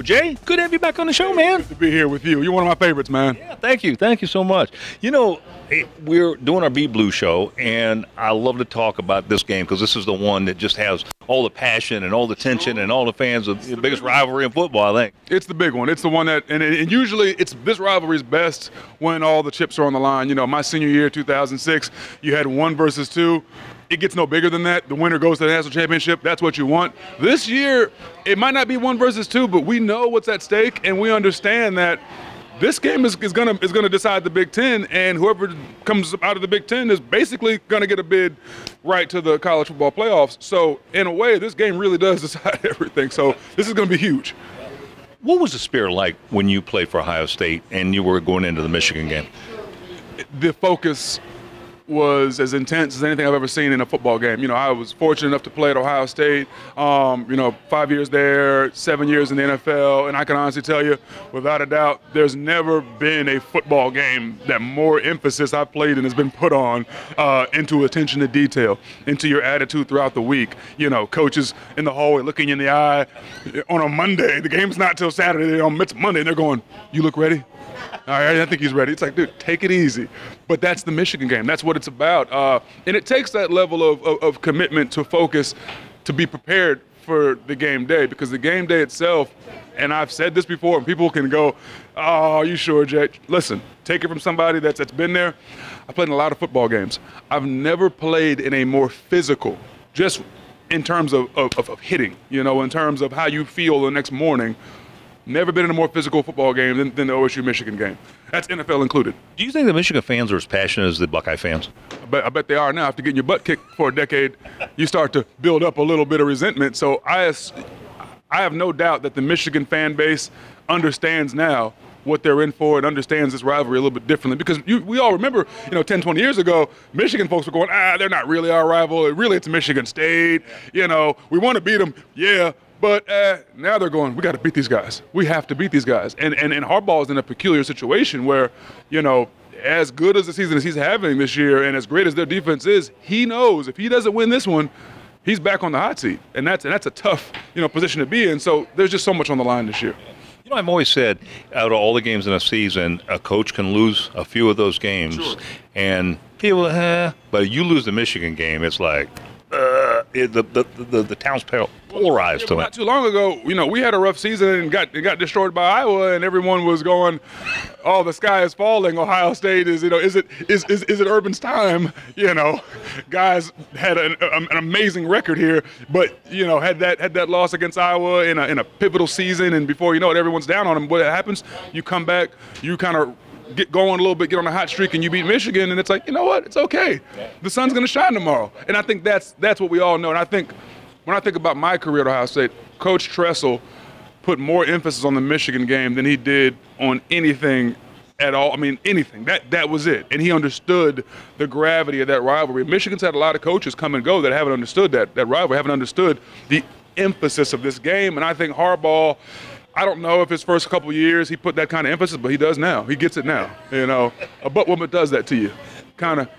Jay. Good to have you back on the show, man. Good to be here with you. You're one of my favorites, man. Yeah, thank you. Thank you so much. You know, we're doing our Be Blue show, and I love to talk about this game because this is the one that just has all the passion and all the tension and all the fans of the biggest rivalry in football, I think. It's the big one. It's the one that, and usually this rivalry is best when all the chips are on the line. You know, my senior year, 2006, you had 1 versus 2. It gets no bigger than that. The winner goes to the national championship. That's what you want. This year, it might not be 1 versus 2, but we know what's at stake, and we understand that this game is gonna decide the Big Ten, and whoever comes out of the Big Ten is basically gonna get a bid right to the college football playoffs. So in a way, this game really does decide everything. So this is gonna be huge. What was the spirit like when you played for Ohio State and you were going into the Michigan game? The focus was as intense as anything I've ever seen in a football game. You know, I was fortunate enough to play at Ohio State, 5 years there, 7 years in the NFL, and I can honestly tell you, without a doubt, there's never been a football game that more emphasis I've played in has been put on into attention to detail, into your attitude throughout the week. You know, coaches in the hallway looking you in the eye on a Monday. The game's not till Saturday, it's Monday, and they're going, "You look ready?" All right, I think he's ready. It's like, dude, take it easy. But that's the Michigan game. That's what it's about. And it takes that level of commitment to focus to be prepared for the game day, because the game day itself, and I've said this before, and people can go, "Oh, are you sure, Jay?" Listen, take it from somebody that's been there. I played in a lot of football games. I've never played in a more physical, just in terms of hitting, in terms of how you feel the next morning. Never been in a more physical football game than the OSU-Michigan game. That's NFL included. Do you think the Michigan fans are as passionate as the Buckeye fans? I bet they are now. After getting your butt kicked for a decade, you start to build up a little bit of resentment. So I have no doubt that the Michigan fan base understands now what they're in for and understands this rivalry a little bit differently. Because we all remember, 10, 20 years ago, Michigan folks were going, they're not really our rival. Really, it's Michigan State. We want to beat them. Yeah. But now they're going, we got to beat these guys. We have to beat these guys. And Harbaugh is in a peculiar situation where, as good as the season as he's having this year and as great as their defense is, he knows if he doesn't win this one, he's back on the hot seat. And that's a tough, position to be in. So there's just so much on the line this year. I've always said, out of all the games in a season, a coach can lose a few of those games. Sure. And people, but you lose the Michigan game, it's like, the town's polarized to it. Not too long ago, we had a rough season and got destroyed by Iowa, and everyone was going, "Oh, the sky is falling. Ohio State is it Urban's time?" Guys had an amazing record here, but had that loss against Iowa in a pivotal season, and before you know it, everyone's down on them. What happens? You come back, you kind of get going a little bit, get on a hot streak, and you beat Michigan, and it's like, you know what? It's okay. The sun's going to shine tomorrow. And I think that's what we all know. And I think when I think about my career at Ohio State, Coach Tressel put more emphasis on the Michigan game than he did on anything at all. I mean, anything. That was it. And he understood the gravity of that rivalry. Michigan's had a lot of coaches come and go that haven't understood that rivalry, haven't understood the emphasis of this game. And I think Harbaugh, I don't know if his first couple of years he put that kind of emphasis, but he does now. He gets it now. A butt woman does that to you.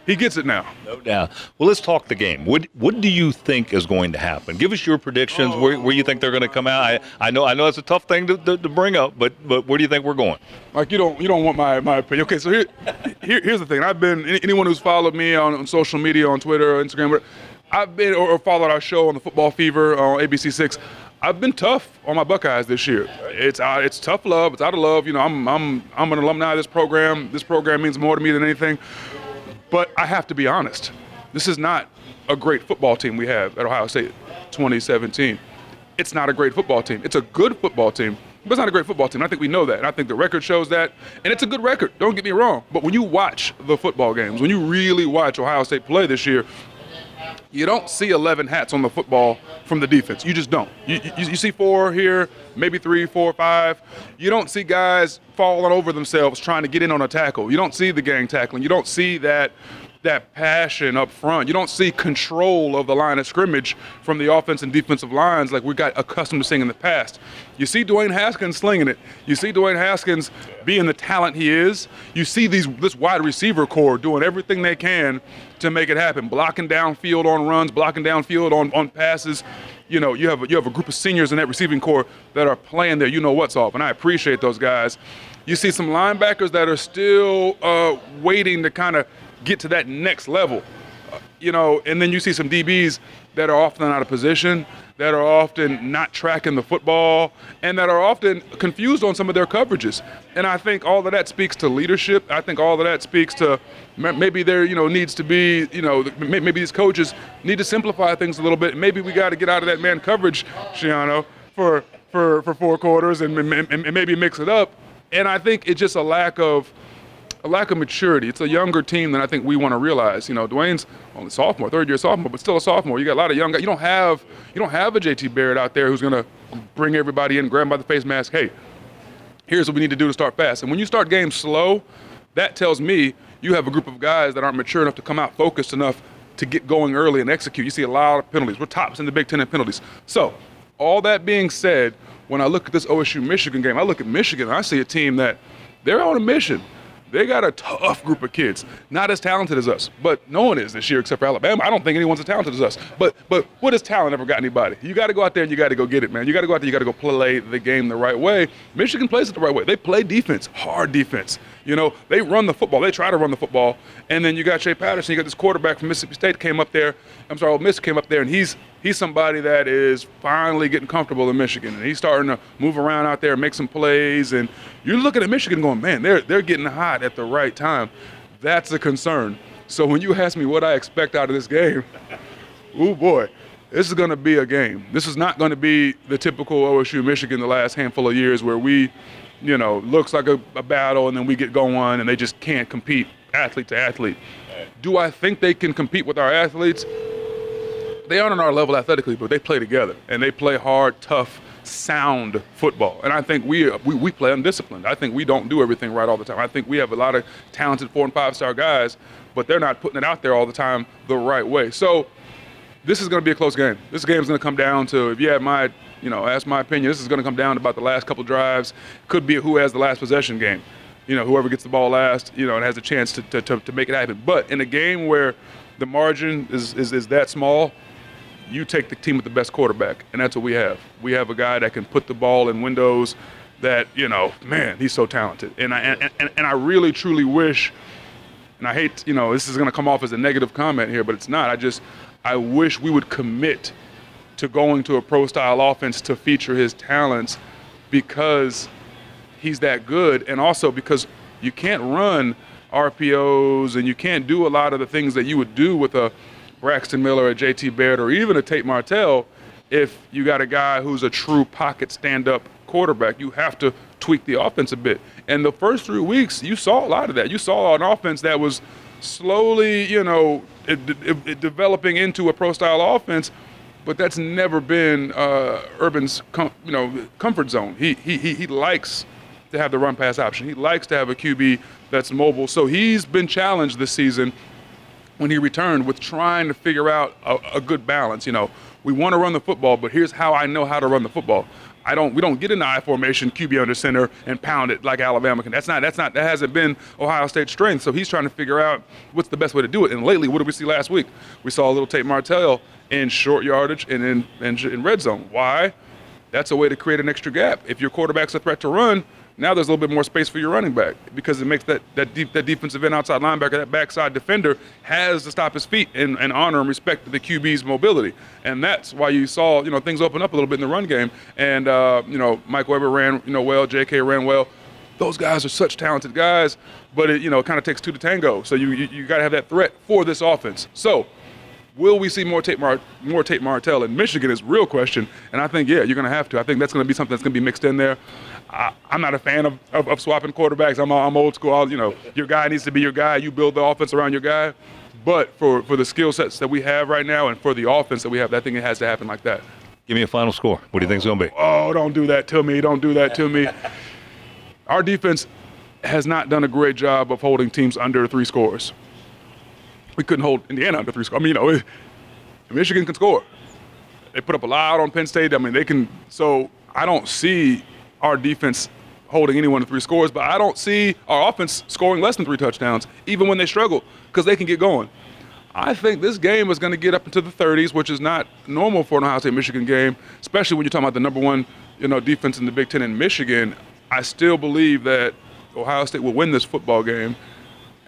He gets it now. No doubt. Well, let's talk the game. What do you think is going to happen? Give us your predictions. Where you think they're going to come out. I know it's a tough thing to bring up, but where do you think we're going? Like you don't want my opinion. Okay, so here's the thing. I've been anyone who's followed me on social media, on Twitter, or Instagram, I've been or followed our show on the Football Fever on ABC6. I've been tough on my Buckeyes this year. It's tough love. It's out of love. I'm an alumni of this program. This program means more to me than anything. But I have to be honest. This is not a great football team we have at Ohio State 2017. It's not a great football team. It's a good football team, but it's not a great football team. I think we know that. And I think the record shows that. And it's a good record. Don't get me wrong. But when you watch the football games, when you really watch Ohio State play this year, you don't see 11 hats on the football from the defense. You just don't. You see 4 here, maybe 3, 4, 5. You don't see guys falling over themselves trying to get in on a tackle. You don't see the gang tackling. You don't see that passion up front. You don't see control of the line of scrimmage from the offense and defensive lines like we got accustomed to seeing in the past. You see Dwayne Haskins slinging it. You see Dwayne Haskins being the talent he is. You see this wide receiver core doing everything they can to make it happen, blocking downfield on runs, blocking downfield on passes. you have a group of seniors in that receiving corps that are playing their you-know-what's off, and I appreciate those guys. You see some linebackers that are still waiting to kind of get to that next level, and then you see some DBs that are often out of position, that are often not tracking the football, and that are often confused on some of their coverages. And I think all of that speaks to leadership. I think all of that speaks to maybe there, needs to be, maybe these coaches need to simplify things a little bit. Maybe we got to get out of that man coverage, Shiano, for 4 quarters and maybe mix it up. And I think it's just a lack of maturity. It's a younger team than I think we want to realize. Dwayne's only sophomore, third-year sophomore, but still a sophomore. You got a lot of young guys. You don't have a JT Barrett out there who's going to bring everybody in, grab them by the face mask. Hey, here's what we need to do to start fast. And when you start games slow, that tells me you have a group of guys that aren't mature enough to come out focused enough to get going early and execute. You see a lot of penalties. We're tops in the Big Ten in penalties. So all that being said, when I look at this OSU-Michigan game, I look at Michigan and I see a team that they're on a mission. They got a tough group of kids, not as talented as us, but no one is this year except for Alabama. I don't think anyone's as talented as us. But what has talent ever got anybody? You got to go out there and you got to go get it, man. You got to go out there, you got to go play the game the right way. Michigan plays it the right way. They play defense, hard defense. They run the football. They try to run the football. And then you got Shea Patterson. You got this quarterback from Mississippi State Ole Miss came up there, and he's somebody that is finally getting comfortable in Michigan. And he's starting to move around out there and make some plays. And you're looking at Michigan going, man, they're getting hot at the right time. That's a concern. So when you ask me what I expect out of this game, oh boy, this is going to be a game. This is not going to be the typical OSU Michigan the last handful of years where we, looks like a battle and then we get going and they just can't compete athlete to athlete. Do I think they can compete with our athletes? They aren't on our level athletically, but they play together and they play hard, tough, sound football. And I think we play undisciplined. I think we don't do everything right all the time. I think we have a lot of talented 4- and 5-star guys, but they're not putting it out there all the time the right way. So this is going to be a close game. This game is going to come down to, if you had my, ask my opinion, this is going to come down to about the last couple drives. Could be a who has the last possession game. Whoever gets the ball last, and has a chance to make it happen. But in a game where the margin is that small, you take the team with the best quarterback, and that's what we have. We have a guy that can put the ball in windows that, man, he's so talented. And I really, truly wish, and I hate, this is going to come off as a negative comment here, but it's not. I wish we would commit to going to a pro-style offense to feature his talents because he's that good, and also because you can't run RPOs and you can't do a lot of the things that you would do with a Braxton Miller, a JT Barrett, or even a Tate Martell if you got a guy who's a true pocket stand-up quarterback. You have to tweak the offense a bit. And the first 3 weeks, you saw a lot of that. You saw an offense that was slowly, developing into a pro-style offense, but that's never been Urban's, comfort zone. He likes to have the run-pass option. He likes to have a QB that's mobile. So he's been challenged this season when he returned with trying to figure out a good balance. We want to run the football, but here's how I know how to run the football. We don't get in the I formation, QB under center, and pound it like Alabama can. That hasn't been Ohio State's strength. So he's trying to figure out what's the best way to do it. And lately, what did we see last week? We saw a little Tate Martell in short yardage and in red zone. Why? That's a way to create an extra gap. If your quarterback's a threat to run, now there's a little bit more space for your running back because it makes that defensive end outside linebacker, that backside defender, has to stop his feet and honor and respect the QB's mobility. And that's why you saw, things open up a little bit in the run game. And, Mike Weber ran, well, JK ran well. Those guys are such talented guys, but it kind of takes two to tango. So you got to have that threat for this offense. So will we see more Tate Martell in Michigan is a real question. And I think, you're going to have to. I think that's going to be something that's going to be mixed in there. I'm not a fan of swapping quarterbacks. I'm old school. Your guy needs to be your guy. You build the offense around your guy. But for the skill sets that we have right now and for the offense that we have, I think it has to happen like that. Give me a final score. What do you think it's going to be? Oh, don't do that to me. Don't do that to me. Our defense has not done a great job of holding teams under 3 scores. We couldn't hold Indiana under 3 scores. Michigan can score. They put up a lot on Penn State. They can. So I don't see our defense holding anyone to 3 scores, but I don't see our offense scoring less than 3 touchdowns, even when they struggle, because they can get going. I think this game is going to get up into the 30s, which is not normal for an Ohio State-Michigan game, especially when you're talking about the number one, defense in the Big Ten in Michigan. I still believe that Ohio State will win this football game,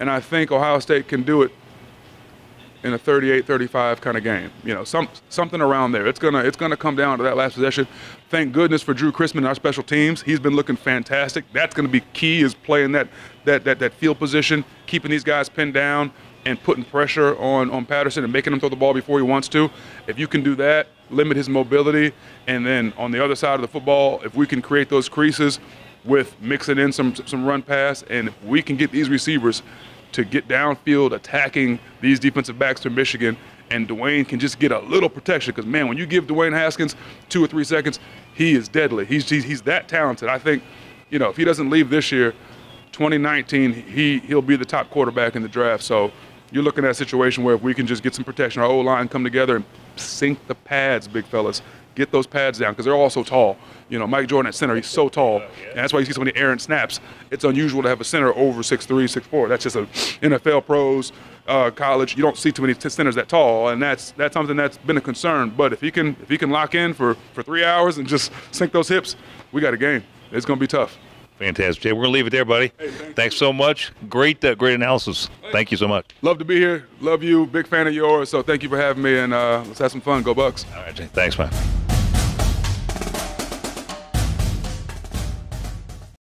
and I think Ohio State can do it in a 38-35 kind of game. Something around there. It's gonna come down to that last possession. Thank goodness for Drew Chrisman and our special teams. He's been looking fantastic. That's going to be key, is playing that field position, keeping these guys pinned down, and putting pressure on Patterson and making him throw the ball before he wants to. If you can do that, limit his mobility, and then on the other side of the football, if we can create those creases with mixing in some run pass, and if we can get these receivers to get downfield attacking these defensive backs from Michigan, and Dwayne can just get a little protection, because, man, when you give Dwayne Haskins 2 or 3 seconds, he is deadly. He's that talented. I think, if he doesn't leave this year, 2019, he'll be the top quarterback in the draft. So you're looking at a situation where if we can just get some protection, our O-line come together and sink the pads, big fellas. Get those pads down, because they're all so tall. Mike Jordan at center, he's so tall. And that's why you see so many errant snaps. It's unusual to have a center over 6'3", 6'4". That's just a NFL pros, college. You don't see too many centers that tall, and that's something that's been a concern. But if he can lock in for 3 hours and just sink those hips, we got a game. It's going to be tough. Fantastic, Jay. We're going to leave it there, buddy. Hey, thanks so much. Great analysis. Thank you so much. Love to be here. Love you. Big fan of yours. So thank you for having me, and let's have some fun. Go Bucks. All right, Jay. Thanks, man.